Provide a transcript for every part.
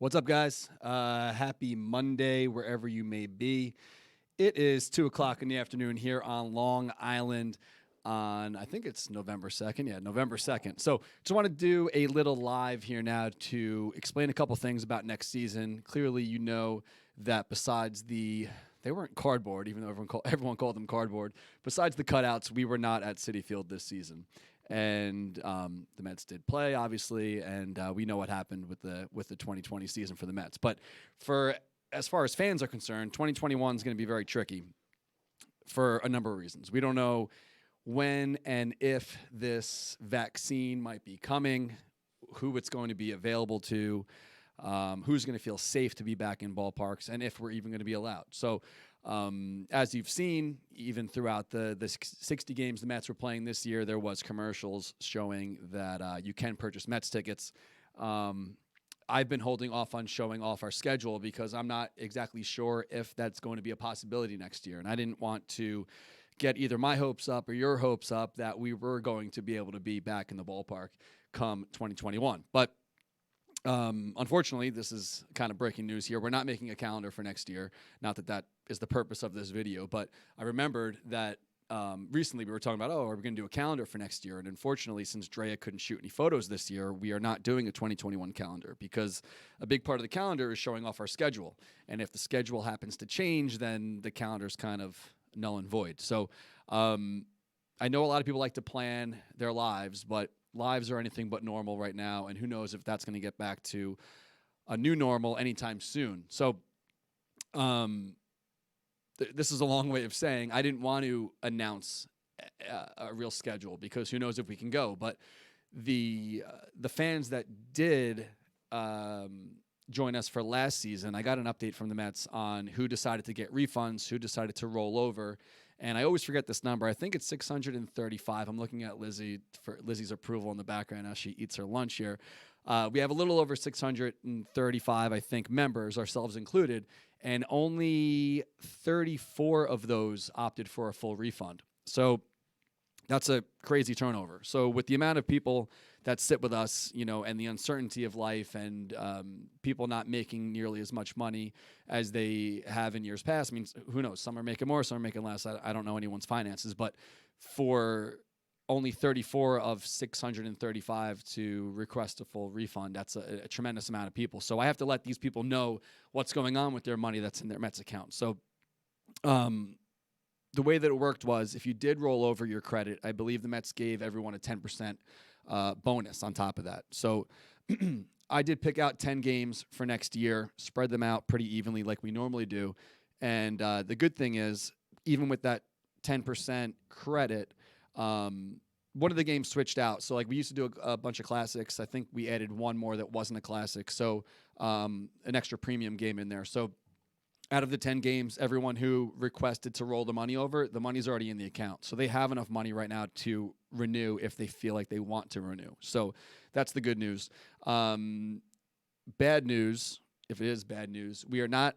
What's up, guys? Happy Monday, wherever you may be. It is 2 o'clock in the afternoon here on Long Island on, I think it's November 2nd. Yeah, November 2nd. So just want to do a little live here now to explain a couple things about next season. Clearly, you know that besides they weren't cardboard, even though everyone called them cardboard. Besides the cutouts, we were not at Citi Field this season. And the Mets did play, obviously, and we know what happened with the 2020 season for the Mets. But as far as fans are concerned, 2021 is going to be very tricky for a number of reasons. We don't know when and if this vaccine might be coming, who it's going to be available to, who's going to feel safe to be back in ballparks, and if we're even going to be allowed. So as you've seen, even throughout the 60 games the Mets were playing this year, there was commercials showing that you can purchase Mets tickets. I've been holding off on showing off our schedule because I'm not exactly sure if that's going to be a possibility next year. And I didn't want to get either my hopes up or your hopes up that we were going to be able to be back in the ballpark come 2021. But unfortunately, this is kind of breaking news here. We're not making a calendar for next year. Not that that is the purpose of this video, but I remembered that recently we were talking about, are we going to do a calendar for next year? And unfortunately, since Drea couldn't shoot any photos this year, we are not doing a 2021 calendar because a big part of the calendar is showing off our schedule. And if the schedule happens to change, then the calendar is kind of null and void. So I know a lot of people like to plan their lives, but lives are anything but normal right now, and who knows if that's going to get back to a new normal anytime soon. So this is a long way of saying I didn't want to announce a real schedule because who knows if we can go. But the fans that did join us for last season, I got an update from the Mets on who decided to get refunds, who decided to roll over. And I always forget this number. I think it's 635. I'm looking at Lizzie for Lizzie's approval in the background as she eats her lunch here. We have a little over 635, I think, members, ourselves included, and only 34 of those opted for a full refund. So that's a crazy turnover. So with the amount of people that sit with us, and the uncertainty of life and people not making nearly as much money as they have in years past. I mean, who knows? Some are making more, some are making less. I don't know anyone's finances, but for only 34 of 635 to request a full refund, that's a tremendous amount of people. So I have to let these people know what's going on with their money that's in their Mets account. So the way that it worked was if you did roll over your credit, I believe the Mets gave everyone a 10% bonus on top of that. So I did pick out 10 games for next year, spread them out pretty evenly like we normally do. And the good thing is, even with that 10% credit, one of the games switched out. So like we used to do a bunch of classics. I think we added one more that wasn't a classic. So an extra premium game in there. So out of the 10 games, everyone who requested to roll the money over, the money's already in the account. So they have enough money right now to renew if they feel like they want to renew. So that's the good news. Bad news, if it is bad news, we are not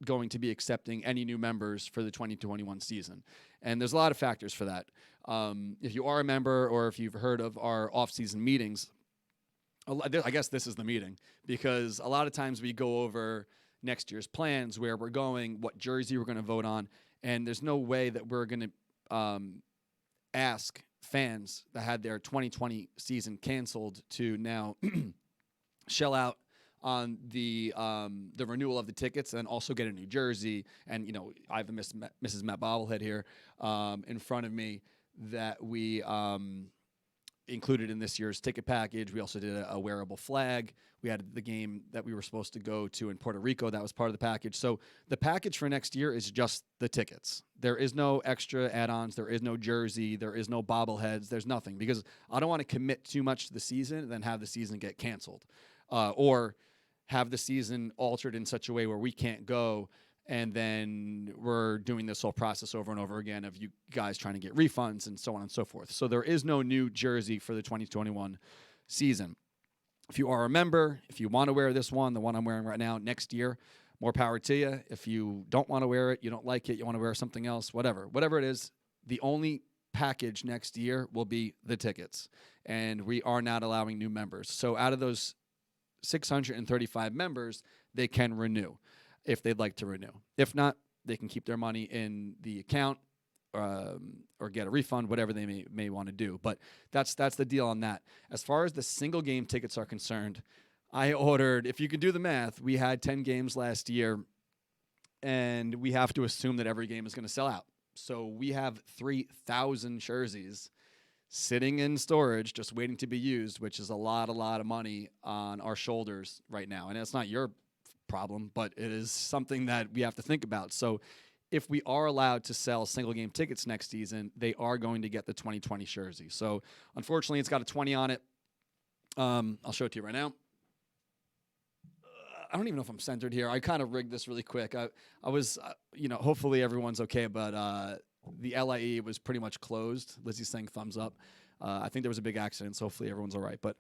going to be accepting any new members for the 2021 season. And there's a lot of factors for that. If you are a member or if you've heard of our off-season meetings, I guess this is the meeting because a lot of times we go over next year's plans, where we're going, what jersey we're going to vote on, and there's no way that we're going to ask fans that had their 2020 season canceled to now shell out on the renewal of the tickets and also get a new jersey. And I have a Mrs. Met bobblehead here in front of me that we included in this year's ticket package. We also did a wearable flag. We had the game that we were supposed to go to in Puerto Rico. That was part of the package. So the package for next year is just the tickets. There is no extra add-ons. There is no jersey. There is no bobbleheads. There's nothing because I don't want to commit too much to the season and then have the season get canceled or have the season altered in such a way where we can't go. And then we're doing this whole process over and over again of you guys trying to get refunds and so on and so forth. So there is no new jersey for the 2021 season. If you are a member, if you want to wear this one, the one I'm wearing right now, next year, more power to you. If you don't want to wear it, you don't like it, you want to wear something else, whatever it is, the only package next year will be the tickets. And we are not allowing new members. So out of those 635 members, they can renew if they'd like to renew. If not, they can keep their money in the account or get a refund, whatever they may want to do. But that's the deal on that. As far as the single game tickets are concerned, I ordered, if you can do the math, we had 10 games last year, and we have to assume that every game is going to sell out. So we have 3,000 jerseys sitting in storage just waiting to be used, which is a lot of money on our shoulders right now. And it's not your problem, but it is something that we have to think about. So if we are allowed to sell single game tickets next season, they are going to get the 2020 jersey. So unfortunately, it's got a 20 on it. I'll show it to you right now. I don't even know if I'm centered here. I kind of rigged this really quick. I was, hopefully everyone's okay, but the LIE was pretty much closed. Lizzie's saying thumbs up. I think there was a big accident, so hopefully everyone's all right. But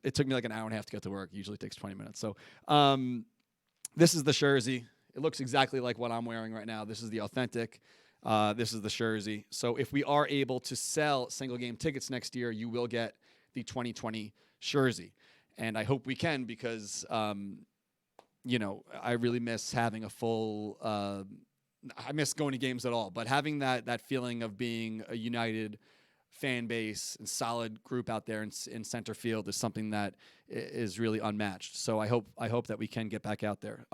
it took me like an hour and a half to get to work. It usually takes 20 minutes. So this is the jersey. It looks exactly like what I'm wearing right now. This is the authentic. This is the jersey. So if we are able to sell single game tickets next year, you will get the 2020 jersey. And I hope we can because, I really miss having a full I miss going to games at all. But having that feeling of being a united fan base and solid group out there in center field is something that is really unmatched. So I hope that we can get back out there.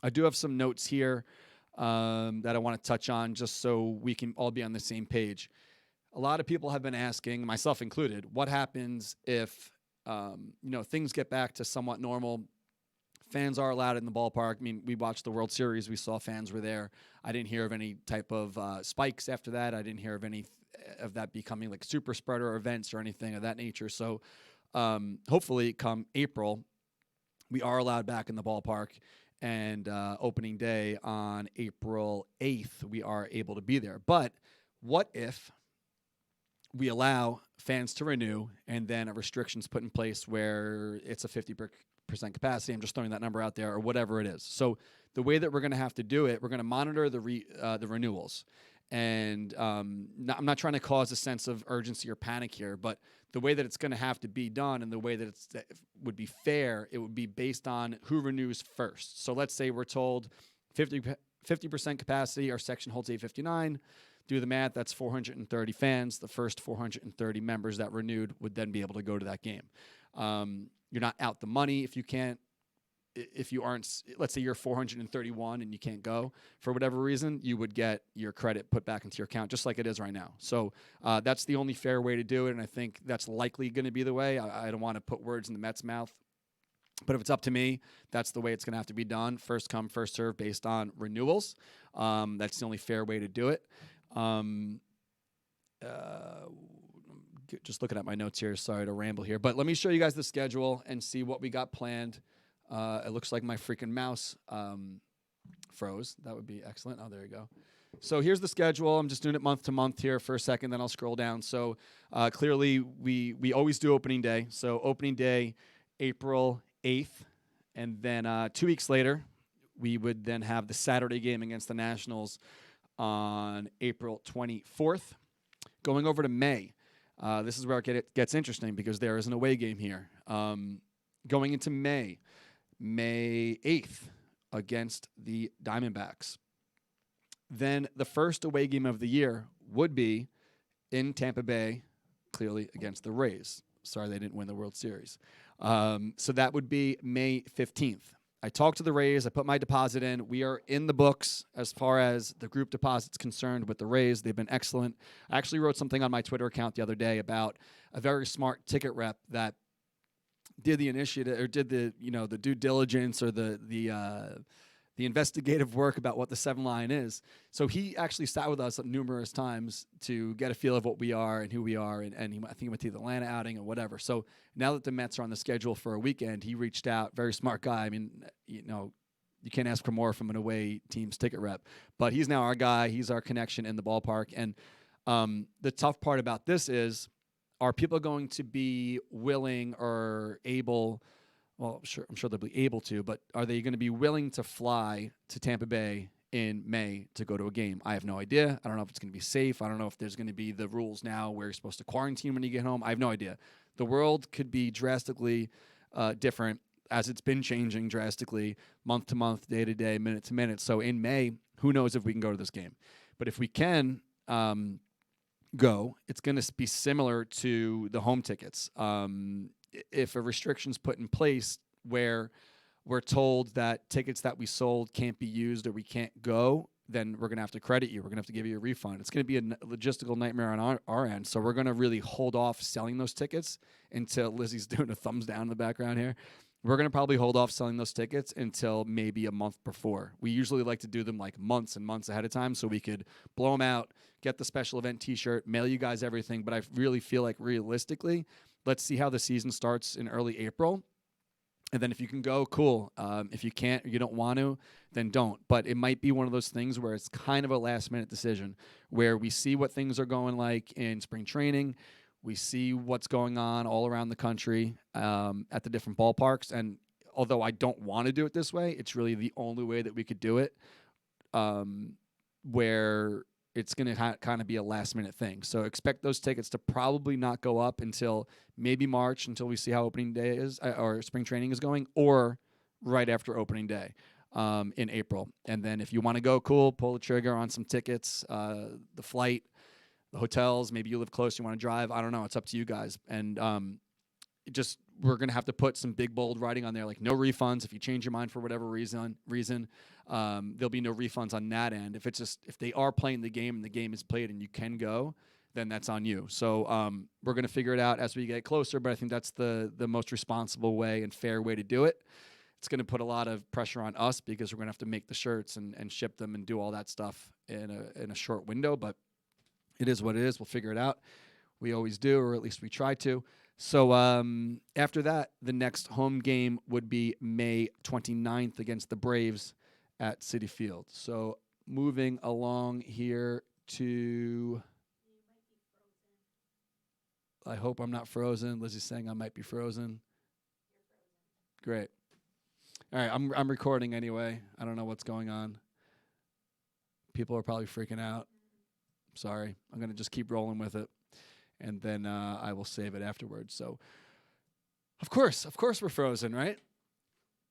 I do have some notes here that I want to touch on just so we can all be on the same page. A lot of people have been asking, myself included, what happens if things get back to somewhat normal? Fans are allowed in the ballpark. I mean, we watched the World Series. We saw fans were there. I didn't hear of any type of spikes after that. I didn't hear of any of that becoming like super spreader events or anything of that nature. So hopefully come April, we are allowed back in the ballpark. And opening day on April 8th, we are able to be there. But what if we allow fans to renew and then a restriction's put in place where it's a 50% capacity? I'm just throwing that number out there, or whatever it is. So the way that we're going to have to do it, we're going to monitor the renewals. And I'm not trying to cause a sense of urgency or panic here, but the way that it's going to have to be done and the way that it would be fair, it would be based on who renews first. So let's say we're told 50% capacity, our section holds 859. Do the math, that's 430 fans. The first 430 members that renewed would then be able to go to that game. You're not out the money if you aren't, let's say you're 431 and you can't go for whatever reason, you would get your credit put back into your account just like it is right now. So that's the only fair way to do it, and I think that's likely going to be the way. I don't want to put words in the Mets' mouth, but if it's up to me, that's the way it's going to have to be done. First come, first serve based on renewals. That's the only fair way to do it. Just looking at my notes here. Sorry to ramble here, but let me show you guys the schedule and see what we got planned. It looks like my freaking mouse froze. That would be excellent. Oh, there you go. So here's the schedule. I'm just doing it month to month here for a second, then I'll scroll down. So clearly we always do opening day. So opening day, April 8th, and then 2 weeks later, we would then have the Saturday game against the Nationals on April 24th. Going over to May. This is where it gets interesting because there is an away game here. Going into May 8th against the Diamondbacks. Then the first away game of the year would be in Tampa Bay, clearly against the Rays. Sorry they didn't win the World Series. So that would be May 15th. I talked to the Rays. I put my deposit in. We are in the books as far as the group deposit's concerned with the Rays. They've been excellent. I actually wrote something on my Twitter account the other day about a very smart ticket rep that did the initiative or did the due diligence or the investigative work about what the 7 line is. So he actually sat with us numerous times to get a feel of what we are and who we are, and I think he went to the Atlanta outing or whatever. So now that the Mets are on the schedule for a weekend, he reached out. Very smart guy. I mean, you can't ask for more from an away team's ticket rep. But he's now our guy. He's our connection in the ballpark. And the tough part about this is, are people going to be willing or able? Well, I'm sure they'll be able to, but are they going to be willing to fly to Tampa Bay in May to go to a game? I have no idea. I don't know if it's going to be safe. I don't know if there's going to be the rules now where you're supposed to quarantine when you get home. I have no idea. The world could be drastically different as it's been changing drastically month to month, day to day, minute to minute. So in May, who knows if we can go to this game. But if we can go, it's going to be similar to the home tickets. If a restriction's put in place where we're told that tickets that we sold can't be used or we can't go, then we're going to have to credit you. We're going to have to give you a refund. It's going to be a logistical nightmare on our end. So we're going to really hold off selling those tickets until Lizzie's doing a thumbs down in the background here. We're going to probably hold off selling those tickets until maybe a month before. We usually like to do them like months and months ahead of time so we could blow them out, get the special event T-shirt, mail you guys everything. But I really feel like realistically, let's see how the season starts in early April. And then if you can go, cool. If you can't or you don't want to, then don't. But it might be one of those things where it's kind of a last-minute decision where we see what things are going like in spring training. We see what's going on all around the country at the different ballparks. And although I don't want to do it this way, it's really the only way that we could do it where it's going to kind of be a last-minute thing. So expect those tickets to probably not go up until maybe March, until we see how opening day is or spring training is going, or right after opening day in April. And then if you want to go, cool, pull the trigger on some tickets, the flight, the hotels. Maybe you live close, you want to drive. I don't know. It's up to you guys. And we're going to have to put some big, bold writing on there, like no refunds. If you change your mind for whatever reason, there'll be no refunds on that end. If they are playing the game and the game is played and you can go, then that's on you. So we're going to figure it out as we get closer, but I think that's the most responsible way and fair way to do it. It's going to put a lot of pressure on us because we're going to have to make the shirts and ship them and do all that stuff in a short window, but it is what it is. We'll figure it out. We always do, or at least we try to. So after that, the next home game would be May 29th against the Braves at Citi Field. So moving along here to... I hope I'm not frozen. Lizzie's saying I might be frozen. Great. All right, I'm recording anyway. I don't know what's going on. People are probably freaking out. Sorry. I'm going to just keep rolling with it. And then I will save it afterwards. So, of course we're frozen, right?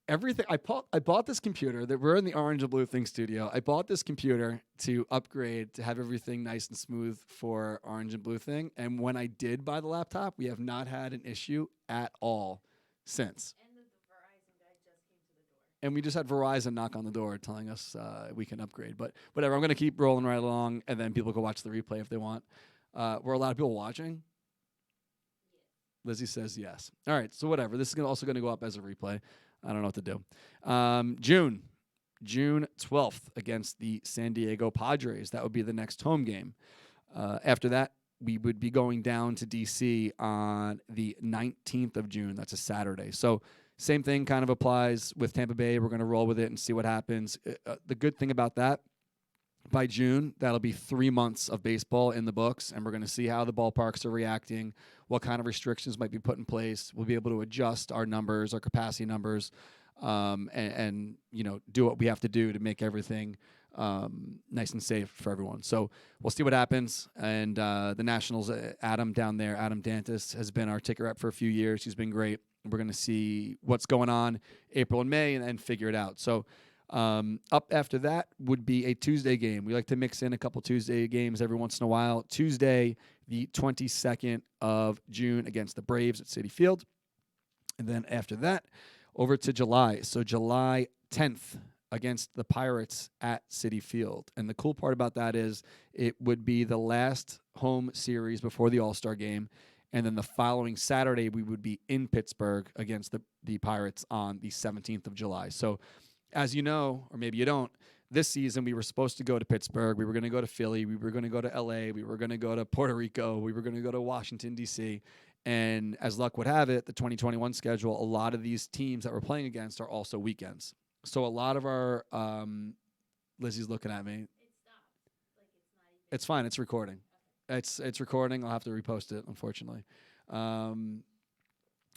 Everything. I bought this computer that we're in the Orange and Blue Thing studio. I bought this computer to upgrade to have everything nice and smooth for Orange and Blue Thing. And when I did buy the laptop, we have not had an issue at all since. And the Verizon guy just came to the door. And we just had Verizon knock on the door telling us we can upgrade. But whatever. I'm going to keep rolling right along, and then people can watch the replay if they want. Were a lot of people watching? Yes. Lizzie says yes. All right, so whatever. This is also going to go up as a replay. I don't know what to do. June 12th against the San Diego Padres. That would be the next home game. After that, we would be going down to D.C. on the 19th of June. That's a Saturday. So same thing kind of applies with Tampa Bay. We're going to roll with it and see what happens. The good thing about that, by June, that'll be 3 months of baseball in the books, and we're going to see how the ballparks are reacting, what kind of restrictions might be put in place. We'll be able to adjust our numbers, our capacity numbers, and do what we have to do to make everything nice and safe for everyone. So we'll see what happens. And the Nationals, Adam down there, Adam Dantis, has been our ticker rep for a few years. He's been great. We're going to see what's going on April and May and figure it out. So up after that would be a Tuesday game. We like to mix in a couple Tuesday games every once in a while. Tuesday, the 22nd of June against the Braves at Citi Field. And then after that, over to July. So July 10th against the Pirates at Citi Field. And the cool part about that is it would be the last home series before the All-Star game. And then the following Saturday, we would be in Pittsburgh against the Pirates on the 17th of July. So as you know, or maybe you don't, this season we were supposed to go to Pittsburgh. We were going to go to Philly. We were going to go to L.A. We were going to go to Puerto Rico. We were going to go to Washington, D.C. And as luck would have it, the 2021 schedule, a lot of these teams that we're playing against are also weekends. So a lot of our Lizzie's looking at me. It stopped. Like it's not even. It's fine. It's recording. Okay. It's recording. I'll have to repost it, unfortunately.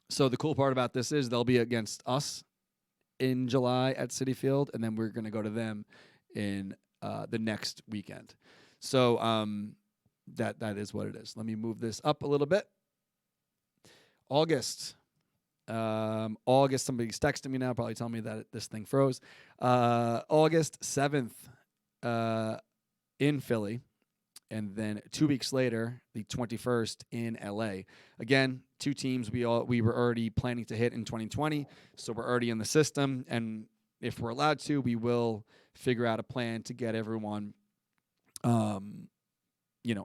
So the cool part about this is they'll be against us in July at Citi Field, and then we're going to go to them in the next weekend. So that is what it is. Let me move this up a little bit. August. August, somebody's texting me now, probably telling me that this thing froze. August 7th in Philly. And then 2 weeks later, the 21st in LA. Again, two teams we were already planning to hit in 2020, so we're already in the system. And if we're allowed to, we will figure out a plan to get everyone,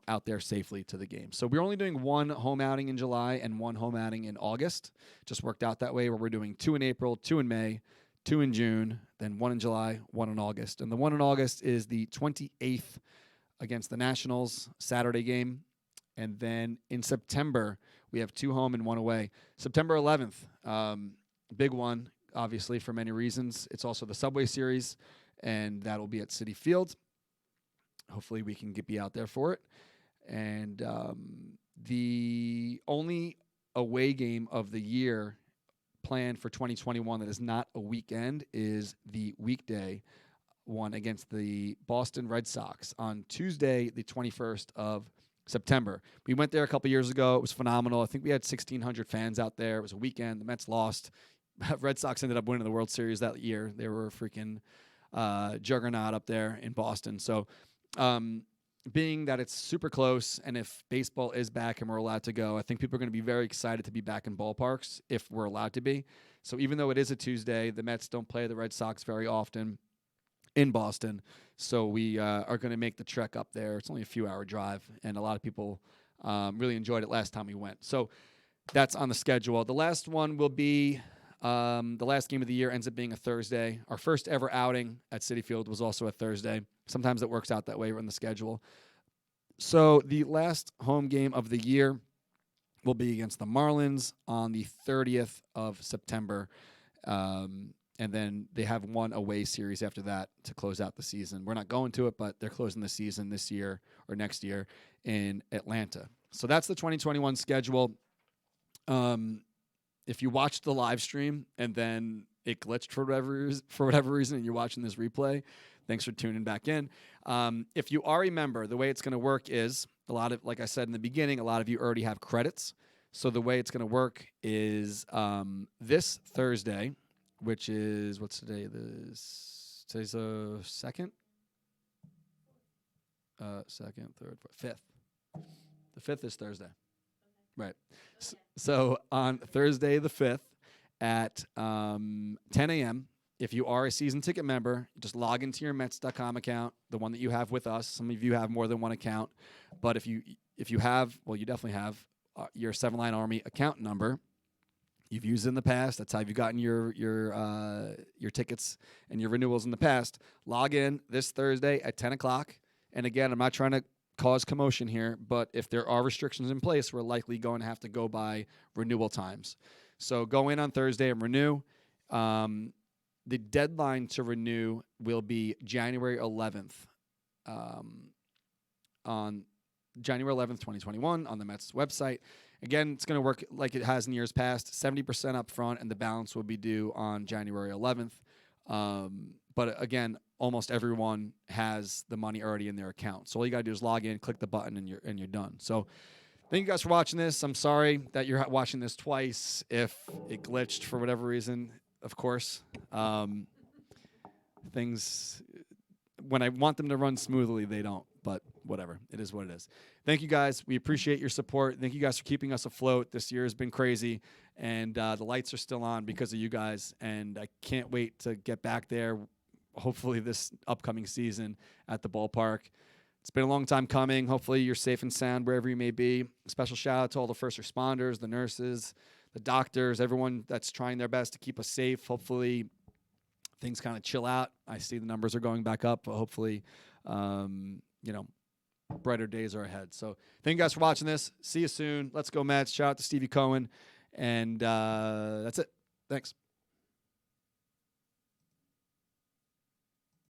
out there safely to the game. So we're only doing one home outing in July and one home outing in August. Just worked out that way, where we're doing 2 in April, 2 in May, 2 in June, then 1 in July, 1 in August. And the 1 in August is the 28th against the Nationals, Saturday game. And then in September, we have 2 home and 1 away. September 11th, big one, obviously, for many reasons. It's also the Subway Series, and that'll be at Citi Field. Hopefully we can be out there for it. And the only away game of the year planned for 2021 that is not a weekend is the weekday one against the Boston Red Sox on Tuesday, the 21st of September. We went there a couple years ago. It was phenomenal. I think we had 1,600 fans out there. It was a weekend. The Mets lost. Red Sox ended up winning the World Series that year. They were a freaking juggernaut up there in Boston. So being that it's super close, and if baseball is back and we're allowed to go, I think people are going to be very excited to be back in ballparks if we're allowed to be. So even though it is a Tuesday, the Mets don't play the Red Sox very often in Boston. So we are going to make the trek up there. It's only a few-hour drive, and a lot of people really enjoyed it last time we went. So that's on the schedule. The last one will be the last game of the year ends up being a Thursday. Our first ever outing at Citi Field was also a Thursday. Sometimes it works out that way on the schedule. So the last home game of the year will be against the Marlins on the 30th of September. And then they have one away series after that to close out the season. We're not going to it, but they're closing the season this year or next year in Atlanta. So that's the 2021 schedule. If you watched the live stream and then it glitched for whatever reason and you're watching this replay, thanks for tuning back in. If you are a member, the way it's going to work is like I said in the beginning, a lot of you already have credits. So the way it's going to work is this Thursday, which is, what's today? Today's the second? Second, third, fourth, fifth. The 5th is Thursday. Right. So on Thursday the 5th at 10 a.m., if you are a season ticket member, just log into your Mets.com account, the one that you have with us. Some of you have more than one account. But if you have, well, you definitely have your 7-Line Army account number. You've used it in the past. That's how you've gotten your tickets and your renewals in the past. Log in this Thursday at 10 o'clock. And again, I'm not trying to cause commotion here, but if there are restrictions in place, we're likely going to have to go by renewal times. So go in on Thursday and renew. The deadline to renew will be January 11th. On January 11th, 2021, on the Mets website. Again, it's going to work like it has in years past, 70% up front, and the balance will be due on January 11th. But again, almost everyone has the money already in their account. So all you got to do is log in, click the button, and you're done. So thank you guys for watching this. I'm sorry that you're watching this twice if it glitched for whatever reason, of course. Things, when I want them to run smoothly, they don't. But whatever. It is what it is. Thank you, guys. We appreciate your support. Thank you guys for keeping us afloat. This year has been crazy, and the lights are still on because of you guys, and I can't wait to get back there, hopefully this upcoming season at the ballpark. It's been a long time coming. Hopefully you're safe and sound wherever you may be. Special shout-out to all the first responders, the nurses, the doctors, everyone that's trying their best to keep us safe. Hopefully things kind of chill out. I see the numbers are going back up, but hopefully brighter days are ahead. So thank you guys for watching this. See you soon. Let's go Mets. Shout out to Stevie Cohen. And that's it. Thanks.